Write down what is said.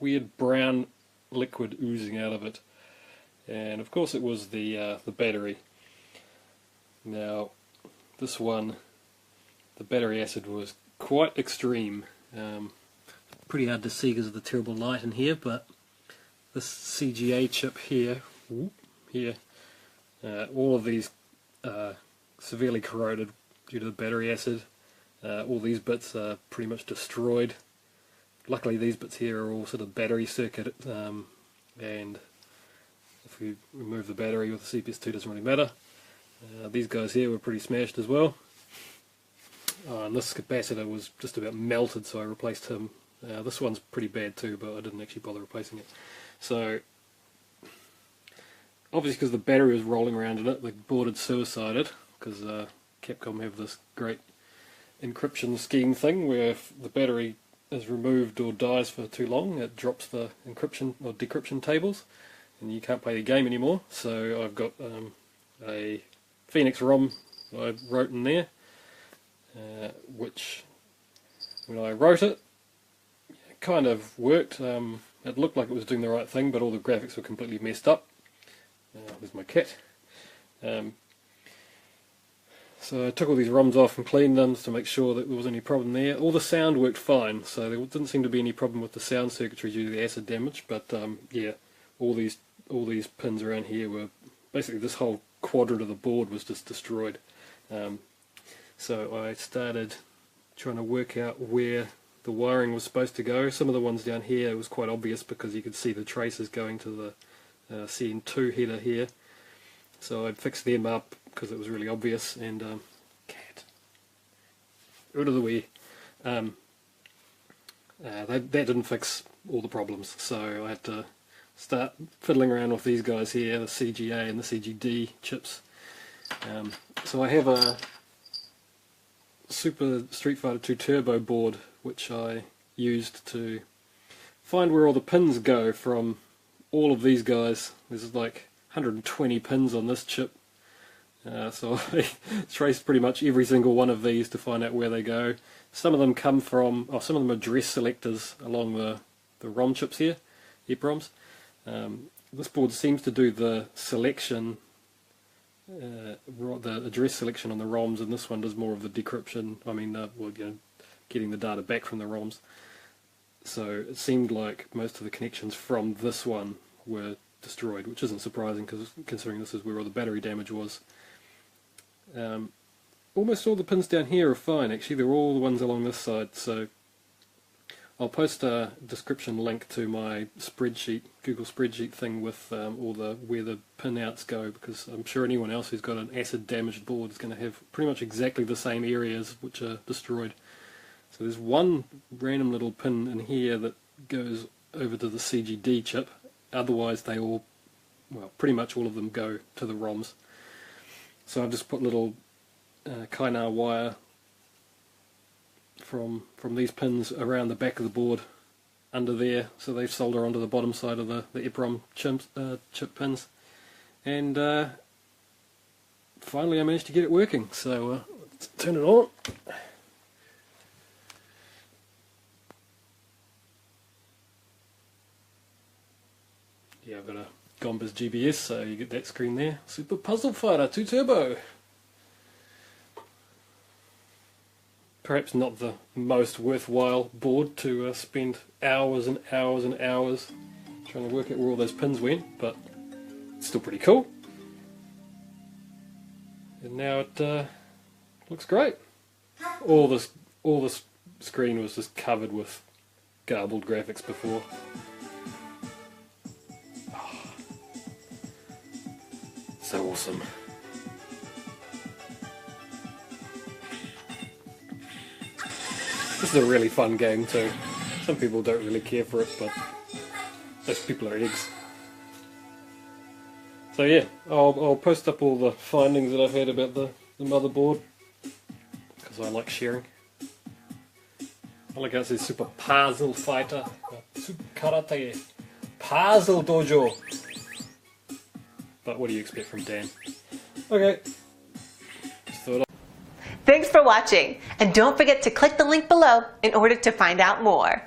weird brown liquid oozing out of it, and of course it was the battery. Now this one, the battery acid was quite extreme. Pretty hard to see because of the terrible light in here, but this CGA chip here, all of these severely corroded due to the battery acid. All these bits are pretty much destroyed. Luckily these bits here are all sort of battery circuit, and if we remove the battery with the CPS2 it doesn't really matter. These guys here were pretty smashed as well. And this capacitor was just about melted, so I replaced him. This one's pretty bad too, but I didn't actually bother replacing it. So obviously because the battery was rolling around in it, the board had suicided, because Capcom have this great encryption scheme thing where if the battery is removed or dies for too long, it drops the encryption or decryption tables and you can't play the game anymore. So I've got a Phoenix ROM I wrote in there, which when I wrote it, kind of worked. It looked like it was doing the right thing, but all the graphics were completely messed up. There's my cat. So I took all these ROMs off and cleaned them to make sure that there wasn't any problem there. All the sound worked fine, so there didn't seem to be any problem with the sound circuitry due to the acid damage. But yeah, all these pins around here were basically, this whole quadrant of the board was just destroyed. So I started trying to work out where the wiring was supposed to go. Some of the ones down here it was quite obvious because you could see the traces going to the CN2 header here. So I fixed them up because it was really obvious, and cat, out of the way. That didn't fix all the problems, so I had to start fiddling around with these guys here, the CGA and the CGD chips. So I have a Super Street Fighter 2 Turbo board which I used to find where all the pins go from all of these guys. There's like 120 pins on this chip, so I traced pretty much every single one of these to find out where they go. Some of them come from, some of them are address selectors along the ROM chips here, EEPROMs. This board seems to do the selection, the address selection on the ROMs, and this one does more of the decryption, getting the data back from the ROMs. So it seemed like most of the connections from this one were destroyed, which isn't surprising because considering this is where all the battery damage was. Almost all the pins down here are fine, actually. They're all the ones along this side, so I'll post a description link to my spreadsheet, Google spreadsheet thing with where the pin outs go, because I'm sure anyone else who's got an acid damaged board is going to have pretty much exactly the same areas which are destroyed. So there's one random little pin in here that goes over to the CGD chip. Otherwise they all, well, pretty much all of them go to the ROMs. So I've just put little Kynar wire from these pins around the back of the board under there, so they solder onto the bottom side of the EEPROM chip pins. And finally I managed to get it working, so let's turn it on. Yeah, I've got a Gombas GBS, so you get that screen there. Super Puzzle Fighter 2 Turbo. Perhaps not the most worthwhile board to spend hours and hours and hours trying to work out where all those pins went, but it's still pretty cool. And now it looks great. All this screen was just covered with garbled graphics before. So awesome. This is a really fun game too. Some people don't really care for it, but those people are eggs. So yeah, I'll post up all the findings that I've had about the motherboard, because I like sharing. I like how it says Super Puzzle Fighter, Super Karate, Puzzle Dojo. But what do you expect from Dan? Okay. Thanks for watching, and don't forget to click the link below in order to find out more.